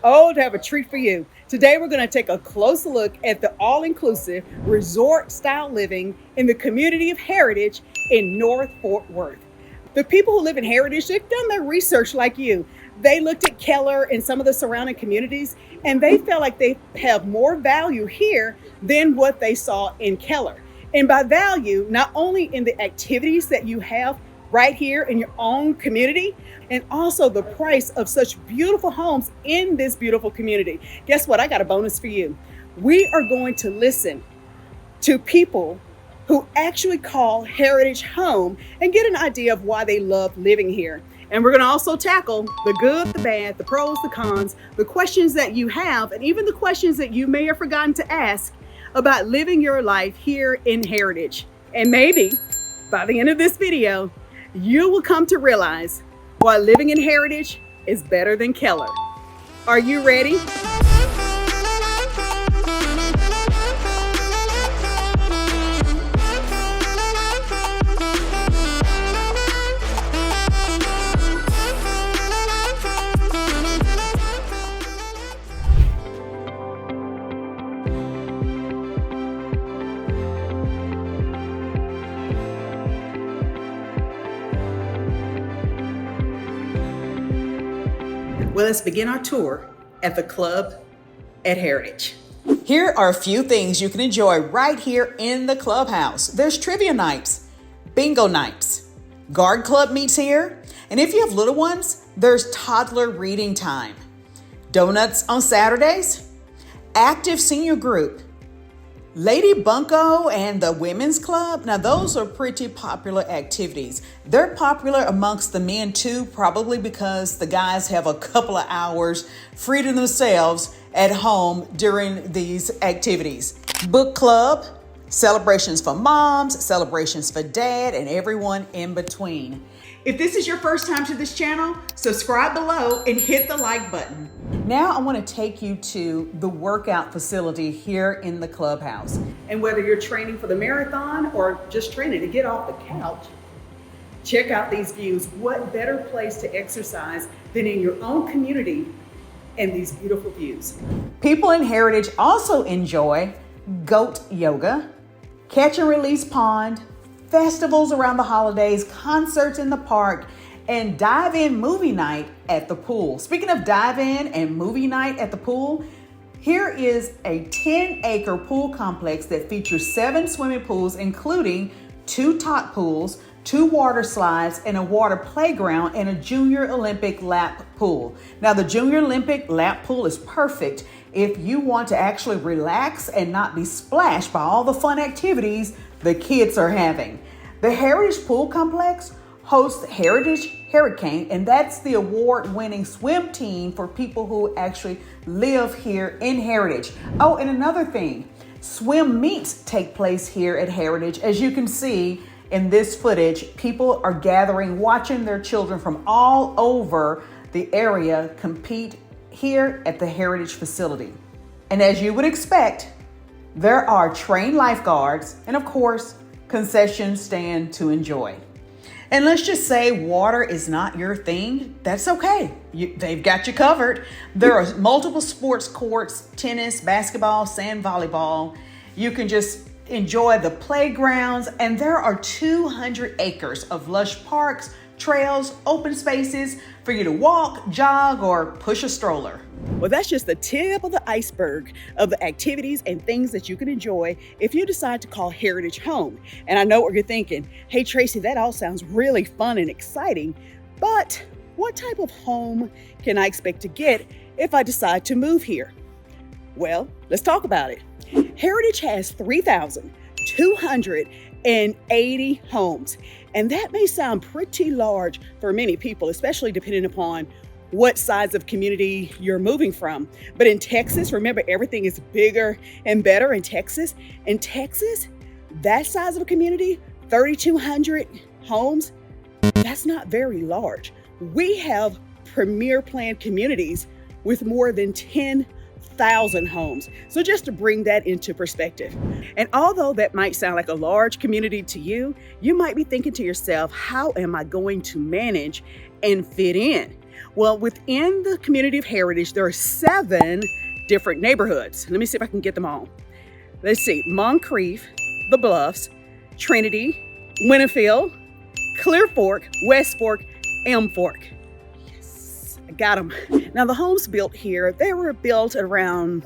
Oh, to have a treat for you. Today, we're going to take a close look at the all-inclusive resort-style living in the community of Heritage in North Fort Worth. The people who live in Heritage, they've done their research like you. They looked at Keller and some of the surrounding communities, and they felt like they have more value here than what they saw in Keller. And by value, not only in the activities that you have right here in your own community, and also the price of such beautiful homes in this beautiful community. Guess what? I got a bonus for you. We are going to listen to people who actually call Heritage home and get an idea of why they love living here. And we're going to also tackle the good, the bad, the pros, the cons, the questions that you have, and even the questions that you may have forgotten to ask about living your life here in Heritage. And maybe by the end of this video, you will come to realize why living in Heritage is better than Keller. Are you ready? Well, let's begin our tour at the club at Heritage. Here are a few things you can enjoy right here in the clubhouse. There's trivia nights, bingo nights, guard club meets here, and if you have little ones, there's toddler reading time, donuts on Saturdays, active senior group, Lady Bunko and the Women's Club. Now, those are pretty popular activities. They're popular amongst the men too, probably because the guys have a couple of hours free to themselves at home during these activities. Book club, celebrations for moms, celebrations for dad, and everyone in between. If this is your first time to this channel, subscribe below and hit the like button. Now I want to take you to the workout facility here in the clubhouse. And whether you're training for the marathon or just training to get off the couch, check out these views. What better place to exercise than in your own community and these beautiful views? People in Heritage also enjoy goat yoga, catch and release pond, festivals around the holidays, concerts in the park, and dive-in movie night at the pool. Speaking of dive-in and movie night at the pool, here is a 10-acre pool complex that features 7 swimming pools, including 2 top pools, 2 water slides, and a water playground, and a Junior Olympic lap pool. Now, the Junior Olympic lap pool is perfect if you want to actually relax and not be splashed by all the fun activities the kids are having. The Heritage Pool Complex hosts Heritage Hurricane, and that's the award-winning swim team for people who actually live here in Heritage. Oh, and another thing, swim meets take place here at Heritage. As you can see in this footage, people are gathering, watching their children from all over the area compete here at the Heritage facility. And as you would expect, there are trained lifeguards and, of course, concession stand to enjoy. And let's just say water is not your thing. That's okay. They've got you covered. There are multiple sports courts, tennis, basketball, sand volleyball. You can just enjoy the playgrounds. And there are 200 acres of lush parks, trails, open spaces for you to walk, jog, or push a stroller. Well, that's just the tip of the iceberg of the activities and things that you can enjoy if you decide to call Heritage home. And I know what you're thinking. Hey, Tracy, that all sounds really fun and exciting, but what type of home can I expect to get if I decide to move here? Well, let's talk about it. Heritage has 3,280 homes, and that may sound pretty large for many people, especially depending upon what size of community you're moving from. But in Texas, remember, everything is bigger and better in Texas. In Texas, that size of a community, 3,200 homes, that's not very large. We have premier planned communities with more than 10,000 homes. So just to bring that into perspective. And although that might sound like a large community to you, you might be thinking to yourself, how am I going to manage and fit in? Well, within the community of Heritage, there are 7 different neighborhoods. Let me see if I can get them all. Let's see, Moncrief, The Bluffs, Trinity, Winterfield, Clear Fork, West Fork, Elm Fork. Yes, I got them. Now the homes built here, they were built around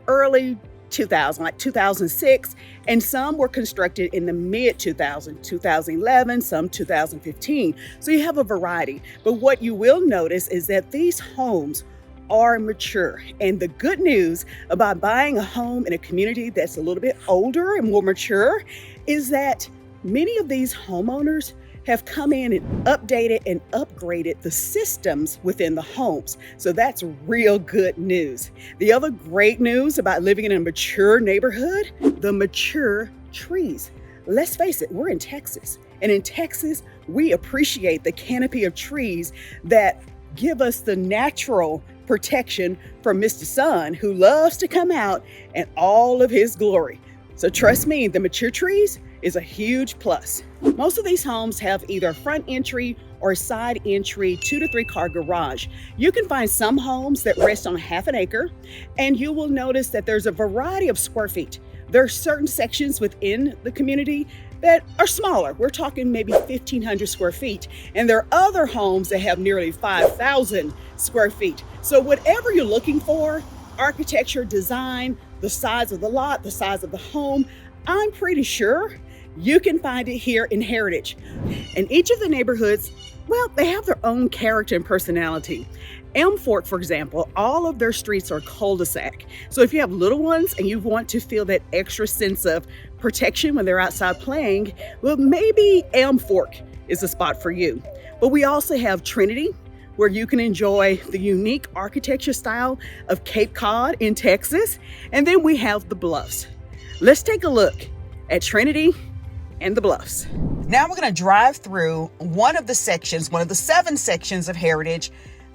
early 2000, like 2006, and some were constructed in the mid 2011, some 2015. So you have a variety. But what you will notice is that these homes are mature. And the good news about buying a home in a community that's a little bit older and more mature is that many of these homeowners have come in and updated and upgraded the systems within the homes. So that's real good news. The other great news about living in a mature neighborhood, the mature trees. Let's face it, we're in Texas. And in Texas, we appreciate the canopy of trees that give us the natural protection from Mr. Sun, who loves to come out in all of his glory. So trust me, the mature trees is a huge plus. Most of these homes have either front entry or side entry 2 to 3 car garage. You can find some homes that rest on half an acre, and you will notice that there's a variety of square feet. There are certain sections within the community that are smaller. We're talking maybe 1,500 square feet. And there are other homes that have nearly 5,000 square feet. So whatever you're looking for, architecture, design, the size of the lot, the size of the home, I'm pretty sure you can find it here in Heritage. And each of the neighborhoods, well, they have their own character and personality. Elm Fork, for example, all of their streets are cul-de-sac. So if you have little ones and you want to feel that extra sense of protection when they're outside playing, well, maybe Elm Fork is a spot for you. But we also have Trinity, where you can enjoy the unique architecture style of Cape Cod in Texas. And then we have the Bluffs. Let's take a look at Trinity and the Bluffs. Now we're going to drive through one of the 7 sections of Heritage,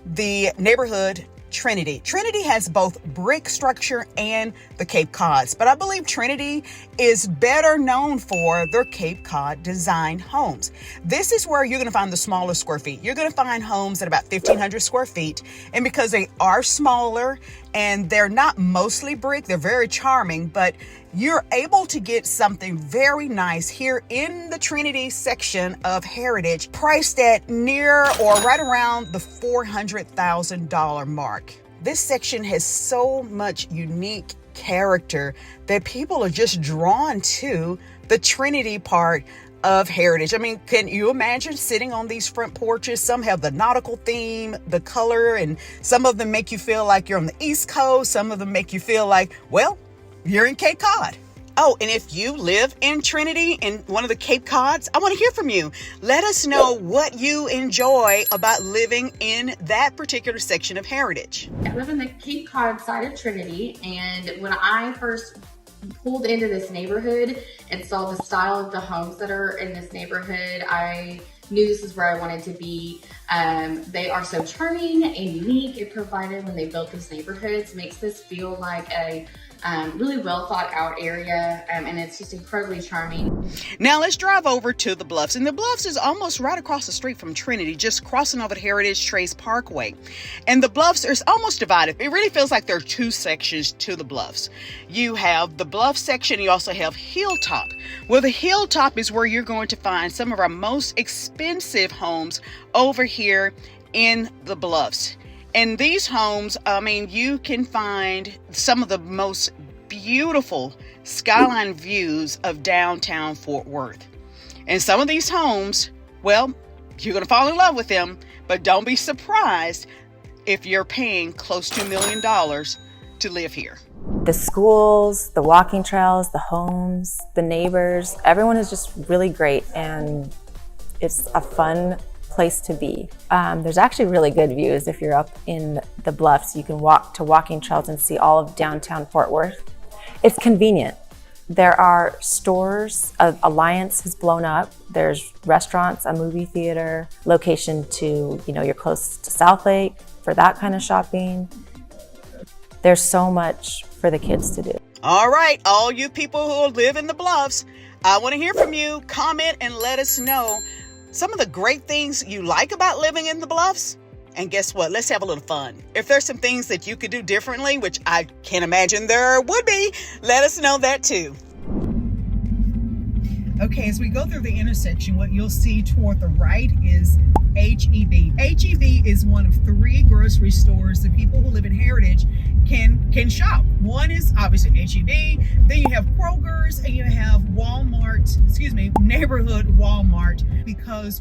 the neighborhood Trinity. Trinity has both brick structure and the Cape Cods, but I believe Trinity is better known for their Cape Cod designed homes. This is where you're going to find the smaller square feet. You're going to find homes at about 1,500 square feet, and because they are smaller and they're not mostly brick, they're very charming, but you're able to get something very nice here in the Trinity section of Heritage, priced at near or right around the $400,000 mark. This section has so much unique character that people are just drawn to the Trinity part of Heritage. I mean, can you imagine sitting on these front porches? Some have the nautical theme, the color, and some of them make you feel like you're on the East Coast. Some of them make you feel like, well, you're in Cape Cod. Oh, and if you live in Trinity, in one of the Cape Cods, I want to hear from you. Let us know what you enjoy about living in that particular section of Heritage. I live in the Cape Cod side of Trinity, and when I first pulled into this neighborhood and saw the style of the homes that are in this neighborhood, I knew this is where I wanted to be. They are so charming and unique. It provided, when they built these neighborhoods, makes this feel like a really well thought out area, and it's just incredibly charming. Now let's drive over to the Bluffs, and the Bluffs is almost right across the street from Trinity, just crossing over Heritage Trace Parkway. And the Bluffs is almost divided. It really feels like there are 2 sections to the Bluffs. You have the Bluff section, you also have Hilltop. Well, the Hilltop is where you're going to find some of our most expensive homes over here in the Bluffs. And these homes, I mean, you can find some of the most beautiful skyline views of downtown Fort Worth. And some of these homes, well, you're going to fall in love with them, but don't be surprised if you're paying close to $1 million to live here. The schools, the walking trails, the homes, the neighbors, everyone is just really great, and it's a fun place to be. There's actually really good views if you're up in the Bluffs. You can walk to walking trails and see all of downtown Fort Worth. It's convenient. There are stores. Alliance has blown up. There's restaurants, a movie theater, location to, you're close to South Lake for that kind of shopping. There's so much for the kids to do. All right, all you people who live in the Bluffs, I want to hear from you. Comment and let us know some of the great things you like about living in the Bluffs And guess what? Let's have a little fun. If there's some things that you could do differently, which I can imagine there would be, let us know that too. Okay, as we go through the intersection, what you'll see toward the right is HEB. HEB is one of 3 grocery stores that people who live in Heritage can shop. One is obviously HEB, then you have Kroger's, and you have neighborhood Walmart, because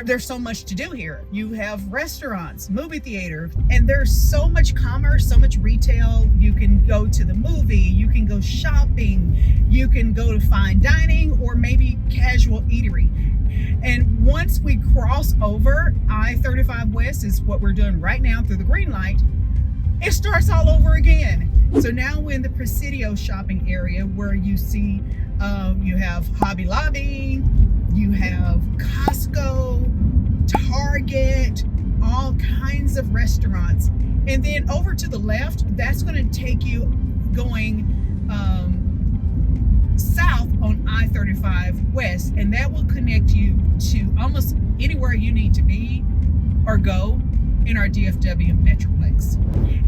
there's so much to do here. You have restaurants, movie theater, and there's so much commerce, so much retail. You can go to the movie, you can go shopping, you can go to fine dining, or maybe casual eatery. And once we cross over I-35 West, is what we're doing right now through the green light, it starts all over again. So now we're in the Presidio shopping area, where you see you have Hobby Lobby, you have Costco, Target, all kinds of restaurants. And then over to the left, that's going to take you going south on I-35 West, and that will connect you to almost anywhere you need to be or go in our DFW Metroplex.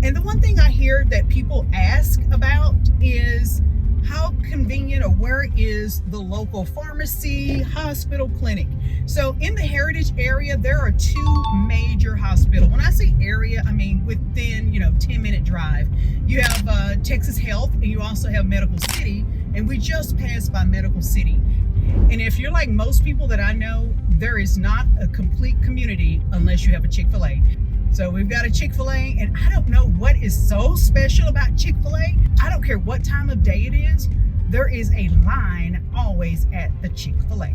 And the one thing I hear that people ask about is how convenient, or where is the local pharmacy, hospital, clinic. So in the Heritage area, there are 2 major hospitals. When I say area, I mean within 10-minute drive. You have Texas Health, and you also have Medical City, and we just passed by Medical City. And if you're like most people that I know, there is not a complete community unless you have a Chick-fil-A. So we've got a Chick-fil-A, and I don't know what is so special about Chick-fil-A. I don't care what time of day it is, there is a line always at the Chick-fil-A.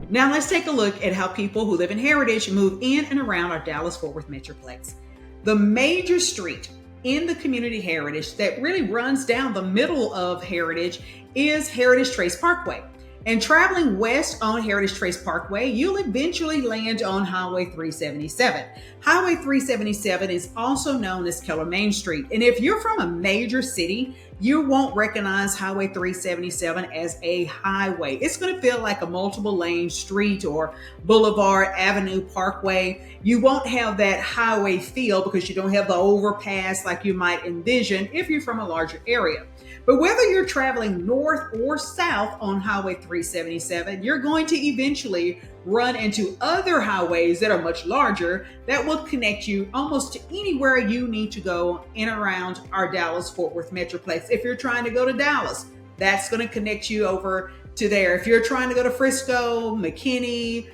Now let's take a look at how people who live in Heritage move in and around our Dallas-Fort Worth Metroplex. The major street in the community Heritage that really runs down the middle of Heritage is Heritage Trace Parkway. And traveling west on Heritage Trace Parkway, you'll eventually land on Highway 377. Highway 377 is also known as Keller Main Street. And if you're from a major city, you won't recognize Highway 377 as a highway. It's going to feel like a multiple lane street or boulevard, avenue, parkway. You won't have that highway feel because you don't have the overpass like you might envision if you're from a larger area. But whether you're traveling north or south on Highway 377, you're going to eventually run into other highways that are much larger that will connect you almost to anywhere you need to go in and around our Dallas-Fort Worth Metroplex. If you're trying to go to Dallas, that's going to connect you over to there. If you're trying to go to Frisco, McKinney,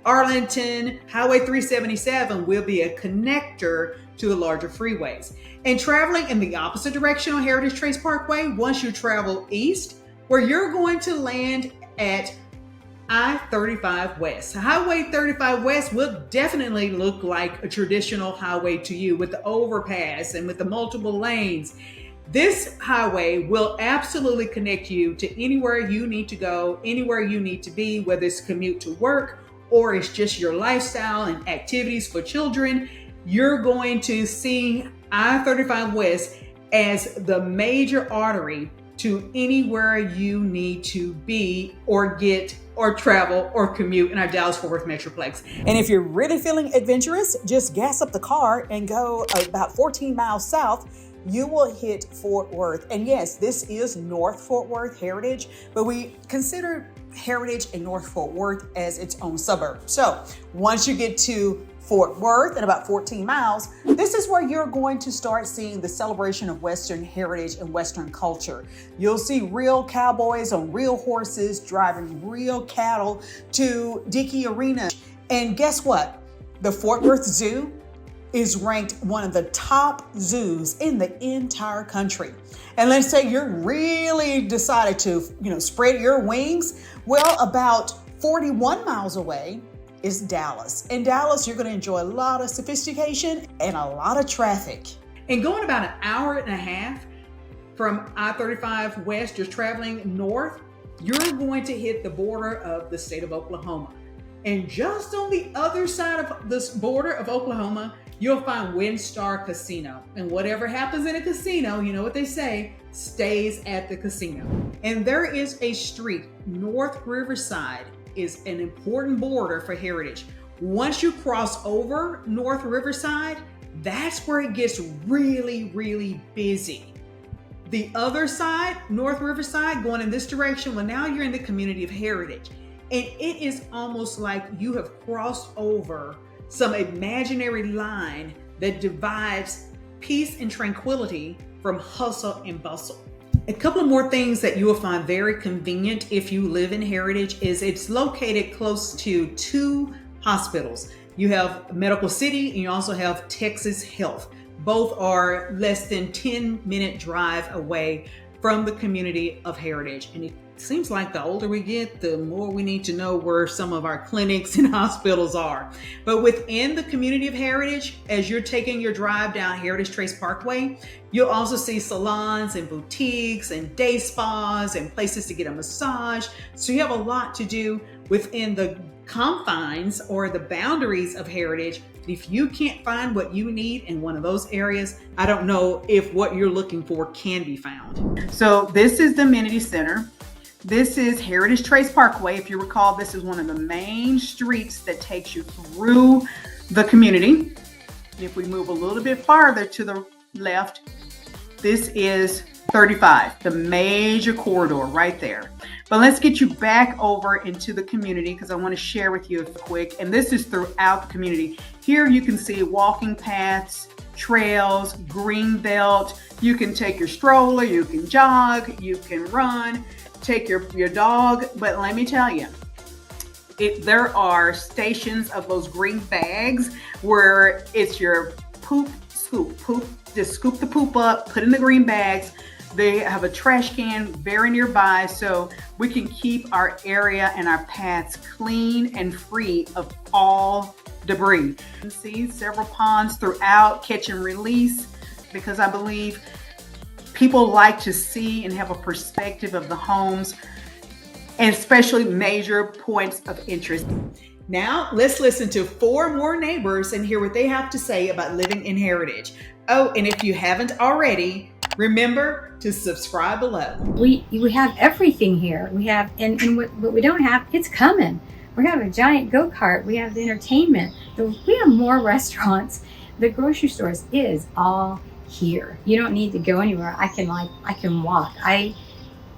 Arlington, Highway 377 will be a connector to the larger freeways. And traveling in the opposite direction on Heritage Trace Parkway, once you travel east, where you're going to land at I-35 West. Highway 35 West will definitely look like a traditional highway to you, with the overpass and with the multiple lanes. This highway will absolutely connect you to anywhere you need to go, anywhere you need to be, whether it's commute to work or it's just your lifestyle and activities for children. You're going to see I-35 West as the major artery to anywhere you need to be or get or travel or commute in our Dallas-Fort Worth Metroplex. And if you're really feeling adventurous, just gas up the car and go about 14 miles south. You will hit Fort Worth. And yes, this is North Fort Worth Heritage, but we consider Heritage and North Fort Worth as its own suburb. So once you get to Fort Worth at about 14 miles, this is where you're going to start seeing the celebration of Western heritage and Western culture. You'll see real cowboys on real horses driving real cattle to Dickey Arena. And guess what? The Fort Worth Zoo is ranked one of the top zoos in the entire country. And let's say you're really decided to, spread your wings. Well, about 41 miles away is Dallas. In Dallas, you're going to enjoy a lot of sophistication and a lot of traffic. And going about an hour and a half from I-35 West, you're traveling north, you're going to hit the border of the state of Oklahoma. And just on the other side of this border of Oklahoma, you'll find WinStar Casino. And whatever happens in a casino, you know what they say, stays at the casino. And there is a street, North Riverside is an important border for Heritage, Once you cross over North Riverside, that's where it gets really, really busy. The other side, North Riverside, going in this direction, well, now you're in the community of Heritage. And it is almost like you have crossed over some imaginary line that divides peace and tranquility from hustle and bustle. A couple of more things that you will find very convenient if you live in Heritage is it's located close to 2 hospitals. You have Medical City and you also have Texas Health. Both are less than 10-minute drive away from the community of Heritage. And it seems like the older we get, the more we need to know where some of our clinics and hospitals are. But within the community of Heritage, as you're taking your drive down Heritage Trace Parkway, you'll also see salons and boutiques and day spas and places to get a massage. So you have a lot to do within the confines or the boundaries of Heritage. If you can't find what you need in one of those areas, I don't know if what you're looking for can be found. So this is the Amenity Center. This is Heritage Trace Parkway. If you recall, this is one of the main streets that takes you through the community. If we move a little bit farther to the left, this is 35, the major corridor right there. But let's get you back over into the community because I want to share with you quick. And this is throughout the community. Here you can see walking paths, trails, green belt. You can take your stroller, you can jog, you can run, take your dog. But let me tell you, there are stations of those green bags where it's your poop scoop. Just scoop the poop up, put in the green bags. They have a trash can very nearby so we can keep our area and our paths clean and free of all debris. You can see several ponds throughout, catch and release, because I believe people like to see and have a perspective of the homes, and especially major points of interest. Now let's listen to 4 more neighbors and hear what they have to say about living in Heritage. Oh, and if you haven't already, remember to subscribe below. We have everything here. We have, and what we don't have, it's coming. We have a giant go-kart. We have the entertainment. We have more restaurants. The grocery stores is all here. You don't need to go anywhere. I can walk. I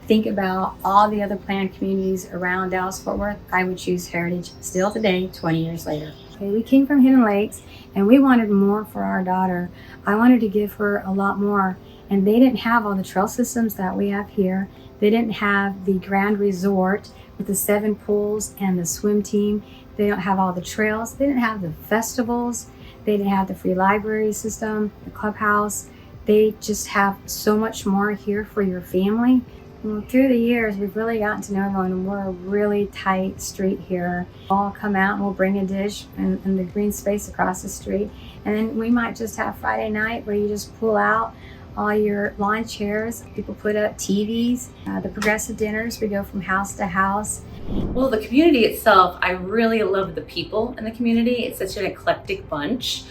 think about all the other planned communities around Dallas-Fort Worth. I would choose Heritage still today, 20 years later. Okay, we came from Hidden Lakes and we wanted more for our daughter. I wanted to give her a lot more. And they didn't have all the trail systems that we have here. They didn't have the grand resort with the 7 pools and the swim team. They don't have all the trails. They didn't have the festivals. They didn't have the free library system, the clubhouse. They just have so much more here for your family. Well, through the years, we've really gotten to know everyone. We're a really tight street here. We'll all come out and we'll bring a dish in the green space across the street. And then we might just have Friday night where you just pull out all your lawn chairs. People put up TVs, the progressive dinners. We go from house to house. Well, the community itself, I really love the people in the community. It's such an eclectic bunch.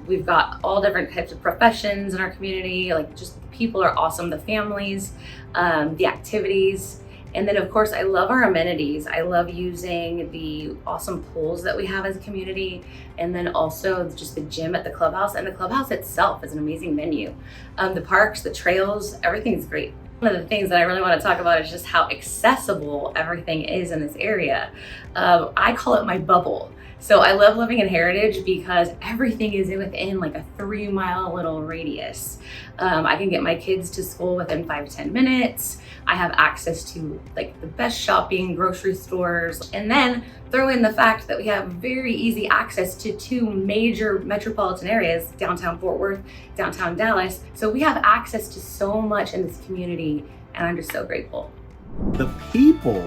We've got all different types of professions in our community. Like, just the people are awesome, the families, the activities. And then of course, I love our amenities. I love using the awesome pools that we have as a community. And then also just the gym at the clubhouse, and the clubhouse itself is an amazing venue. The parks, the trails, everything's great. One of the things that I really want to talk about is just how accessible everything is in this area. I call it my bubble. So I love living in Heritage because everything is within like a 3-mile little radius. I can get my kids to school within 5-10 minutes. I have access to like the best shopping, grocery stores, and then throw in the fact that we have very easy access to 2 major metropolitan areas, downtown Fort Worth, downtown Dallas. So we have access to so much in this community, and I'm just so grateful. The people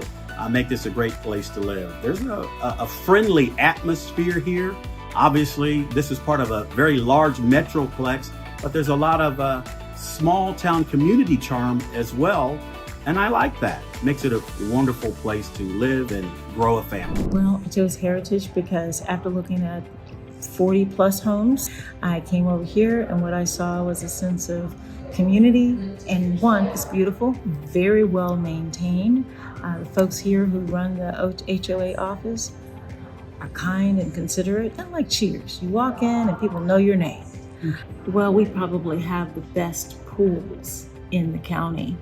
make this a great place to live. There's a friendly atmosphere here. Obviously, this is part of a very large metroplex, but there's a lot of small town community charm as well. And I like that. Makes it a wonderful place to live and grow a family. Well, I chose Heritage because after looking at 40 plus homes, I came over here and what I saw was a sense of community. And one, it's beautiful, very well maintained. The folks here who run the HOA office are kind and considerate, kind of like Cheers. You walk in and people know your name. Well, we probably have the best pools in the county,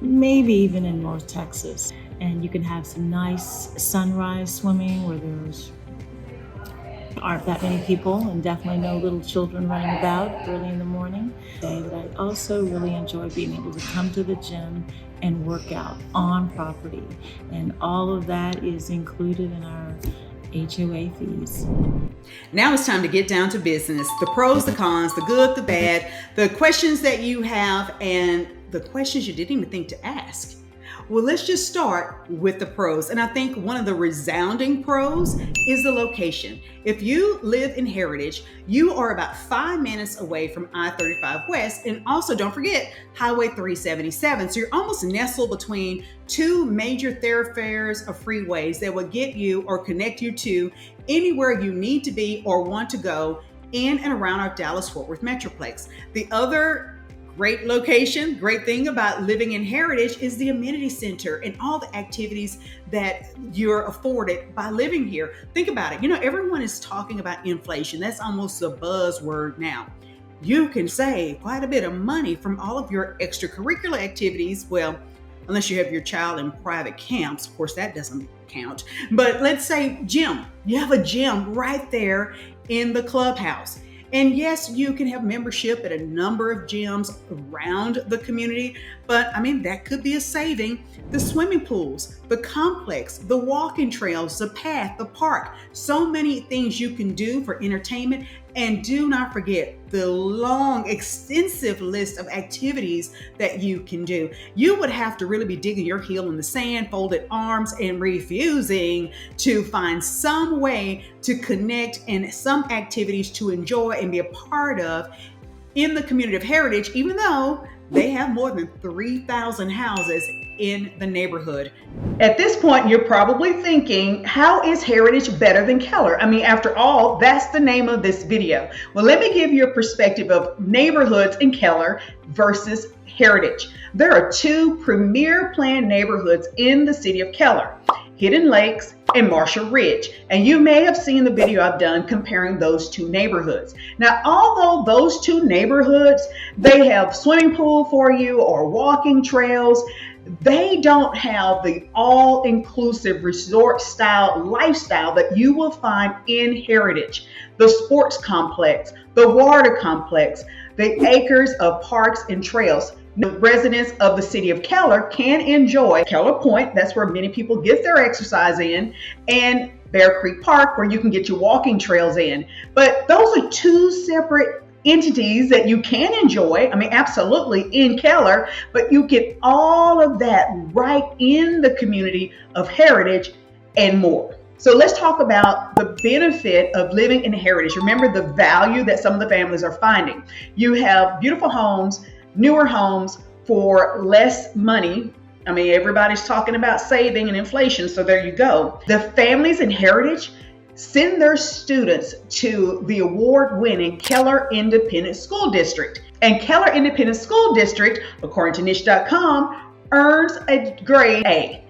maybe even in North Texas. And you can have some nice sunrise swimming where there's aren't that many people, and definitely no little children running about early in the morning. But I also really enjoy being able to come to the gym and work out on property. And all of that is included in our HOA fees. Now it's time to get down to business. The pros, the cons, the good, the bad, the questions that you have, and the questions you didn't even think to ask. Well, let's just start with the pros. And I think one of the resounding pros is the location. If you live in Heritage, you are about 5 minutes away from I-35 West. And also don't forget Highway 377. So you're almost nestled between two major thoroughfares of freeways that will get you or connect you to anywhere you need to be or want to go in and around our Dallas-Fort Worth Metroplex. The other great location, great thing about living in Heritage is the amenity center and all the activities that you're afforded by living here. Think about it. You know, everyone is talking about inflation. That's almost a buzzword now. You can save quite a bit of money from all of your extracurricular activities. Well, unless you have your child in private camps, of course, that doesn't count. But let's say gym. You have a gym right there in the clubhouse. And yes, you can have membership at a number of gyms around the community, but I mean, that could be a saving. The swimming pools, the complex, the walking trails, the path, the park, so many things you can do for entertainment. And do not forget the long, extensive list of activities that you can do. You would have to really be digging your heel in the sand, folded arms, and refusing to find some way to connect and some activities to enjoy and be a part of in the community of Heritage, even though they have more than 3,000 houses in the neighborhood. At this point, you're probably thinking, how is Heritage better than Keller? I mean, after all, that's the name of this video. Well, let me give you a perspective of neighborhoods in Keller versus Heritage. There are two premier planned neighborhoods in the city of Keller, Hidden Lakes and Marshall Ridge. And you may have seen the video I've done comparing those two neighborhoods. Now, although those two neighborhoods, they have swimming pool for you or walking trails, they don't have the all-inclusive resort-style lifestyle that you will find in Heritage. The sports complex, the water complex, the acres of parks and trails. The residents of the city of Keller can enjoy Keller Point, that's where many people get their exercise in, and Bear Creek Park, where you can get your walking trails in. But those are two separate entities that you can enjoy, I mean, absolutely in Keller, but you get all of that right in the community of Heritage and more. So let's talk about the benefit of living in Heritage. Remember the value that some of the families are finding. You have beautiful homes, newer homes for less money. I mean, everybody's talking about saving and inflation, so there you go. The families in Heritage send their students to the award-winning Keller Independent School District. And Keller Independent School District, according to niche.com, earns a grade A.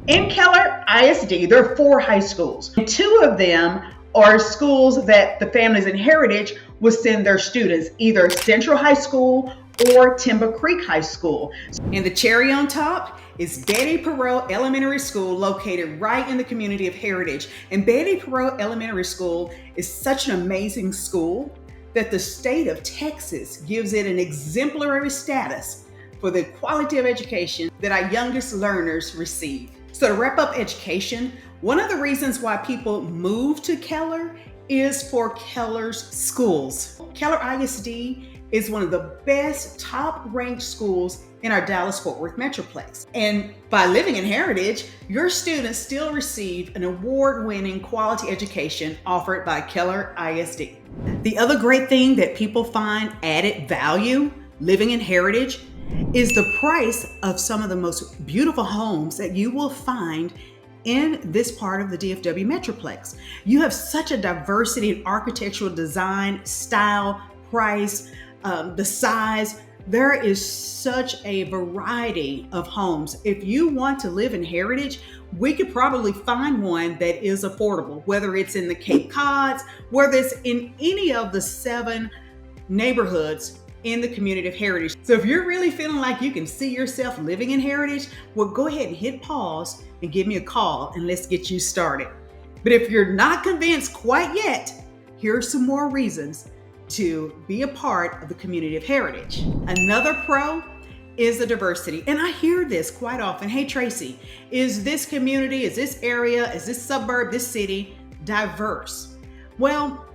In Keller ISD, there are 4 high schools. And 2 of them are schools that the families in Heritage will send their students, either Central High School or Timber Creek High School. And the cherry on top is Betty Perot Elementary School, located right in the community of Heritage. And Betty Perot Elementary School is such an amazing school that the state of Texas gives it an exemplary status for the quality of education that our youngest learners receive. So to wrap up education, one of the reasons why people move to Keller is for Keller's schools. Keller ISD is one of the best top-ranked schools in our Dallas-Fort Worth Metroplex. And by living in Heritage, your students still receive an award-winning quality education offered by Keller ISD. The other great thing that people find added value living in Heritage is the price of some of the most beautiful homes that you will find in this part of the DFW Metroplex. You have such a diversity in architectural design, style, price, the size. There is such a variety of homes. If you want to live in Heritage, we could probably find one that is affordable, whether it's in the Cape Cods, whether it's in any of the 7 neighborhoods in the community of Heritage. So if you're really feeling like you can see yourself living in Heritage, well, go ahead and hit pause and give me a call and let's get you started. But if you're not convinced quite yet, here are some more reasons to be a part of the community of Heritage. Another pro is the diversity. And I hear this quite often. Hey, Tracy, is this community, is this area, is this suburb, this city diverse? Well,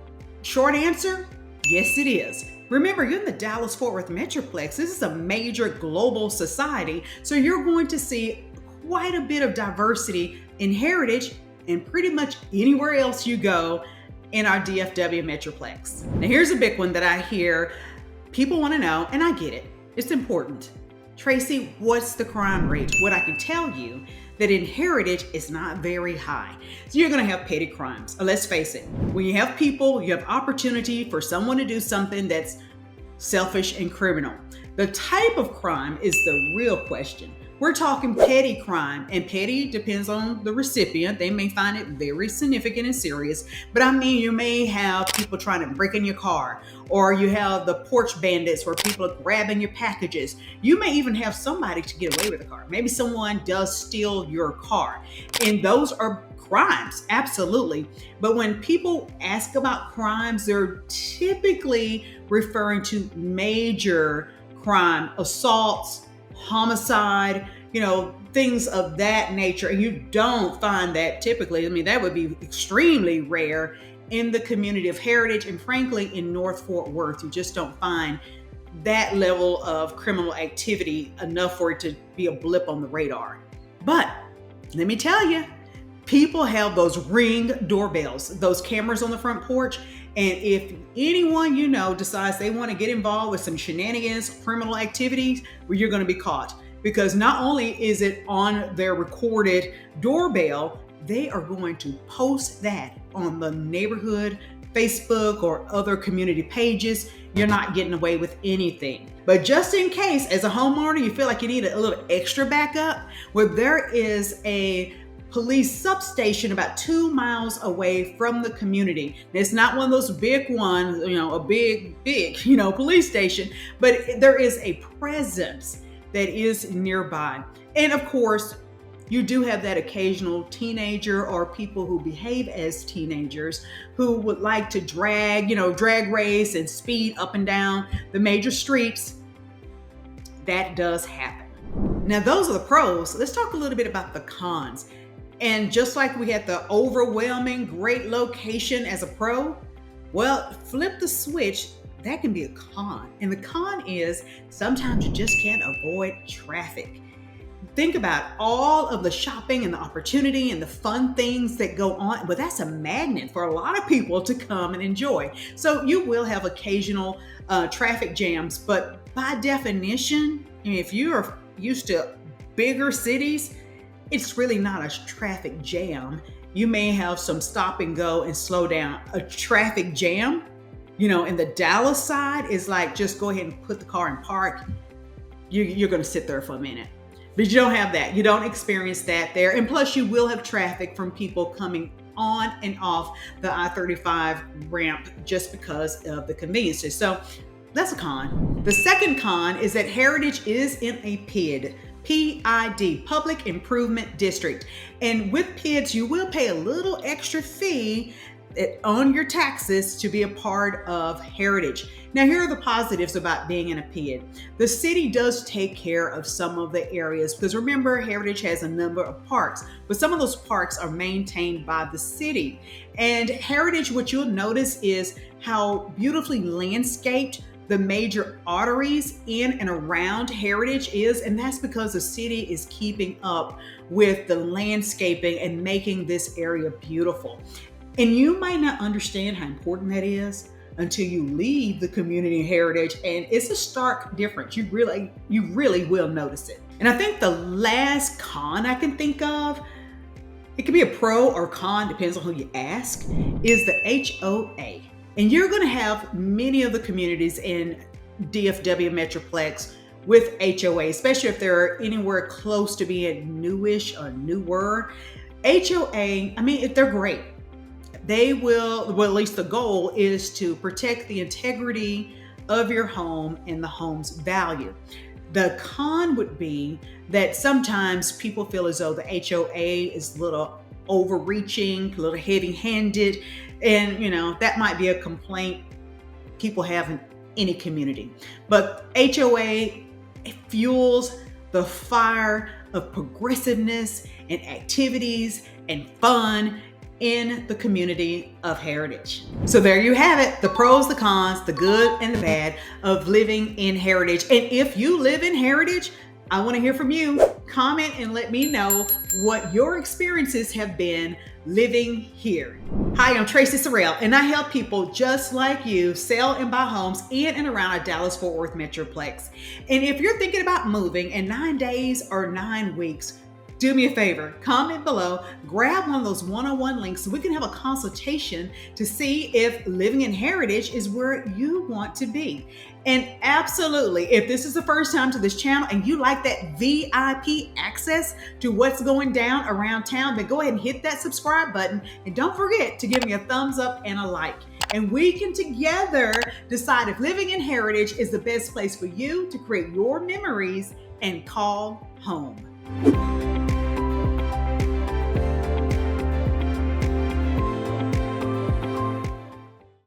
short answer, yes, it is. Remember, you're in the Dallas-Fort Worth Metroplex. This is a major global society. So you're going to see quite a bit of diversity in Heritage and pretty much anywhere else you go in our DFW Metroplex. Now here's a big one that I hear people want to know, and I get it. It's important. Tracy, what's the crime rate? What I can tell you that in Heritage is not very high. So you're gonna have petty crimes. Let's face it, when you have people, you have opportunity for someone to do something that's selfish and criminal. The type of crime is the real question. We're talking petty crime, and petty depends on the recipient. They may find it very significant and serious, but I mean, you may have people trying to break in your car, or you have the porch bandits where people are grabbing your packages. You may even have somebody to get away with the car. Maybe someone does steal your car, and those are crimes, absolutely. But when people ask about crimes, they're typically referring to major crime, assaults, homicide, things of that nature. And you don't find that typically. I mean, that would be extremely rare in the community of Heritage, and frankly, in North Fort Worth. You just don't find that level of criminal activity enough for it to be a blip on the radar. But let me tell you, people have those Ring doorbells, those cameras on the front porch. And if anyone you know decides they want to get involved with some shenanigans, criminal activities, well, you're going to be caught. Because not only is it on their recorded doorbell, they are going to post that on the neighborhood Facebook or other community pages. You're not getting away with anything. But just in case, as a homeowner, you feel like you need a little extra backup, well, there is a police substation about 2 miles away from the community. It's not one of those big ones, a big, police station, but there is a presence that is nearby. And of course, you do have that occasional teenager or people who behave as teenagers who would like to drag race and speed up and down the major streets. That does happen. Now, those are the pros. Let's talk a little bit about the cons. And just like we had the overwhelming great location as a pro, well, flip the switch, that can be a con. And the con is sometimes you just can't avoid traffic. Think about all of the shopping and the opportunity and the fun things that go on, but that's a magnet for a lot of people to come and enjoy. So you will have occasional traffic jams, but by definition, if you are used to bigger cities, it's really not a traffic jam. You may have some stop and go and slow down. A traffic jam, in the Dallas side is like, just go ahead and put the car in park. You're going to sit there for a minute. But you don't have that. You don't experience that there. And plus you will have traffic from people coming on and off the I-35 ramp just because of the conveniences. So that's a con. The second con is that Heritage is in a PID. PID, Public Improvement District. And with PIDs, you will pay a little extra fee on your taxes to be a part of Heritage. Now, here are the positives about being in a PID. The city does take care of some of the areas because remember, Heritage has a number of parks, but some of those parks are maintained by the city. And Heritage, what you'll notice is how beautifully landscaped the major arteries in and around Heritage is, and that's because the city is keeping up with the landscaping and making this area beautiful. And you might not understand how important that is until you leave the community Heritage, and it's a stark difference. You really will notice it. And I think the last con I can think of, it could be a pro or con, depends on who you ask, is the HOA. And you're going to have many of the communities in DFW Metroplex with HOA, especially if they're anywhere close to being newish or newer. HOA, I mean, they're great. They will, well, at least the goal is to protect the integrity of your home and the home's value. The con would be that sometimes people feel as though the HOA is a little overreaching, a little heavy-handed, and that might be a complaint people have in any community. But HOA fuels the fire of progressiveness and activities and fun in the community of Heritage. So there you have it, the pros, the cons, the good and the bad of living in Heritage. And if you live in Heritage, I want to hear from you. Comment and let me know what your experiences have been living here. Hi, I'm Tracy Sorrell, and I help people just like you sell and buy homes in and around a Dallas-Fort Worth Metroplex. And if you're thinking about moving in 9 days or 9 weeks, do me a favor, comment below, grab one of those one-on-one links so we can have a consultation to see if living in Heritage is where you want to be. And absolutely, if this is the first time to this channel and you like that VIP access to what's going down around town, then go ahead and hit that subscribe button. And don't forget to give me a thumbs up and a like. And we can together decide if living in Heritage is the best place for you to create your memories and call home.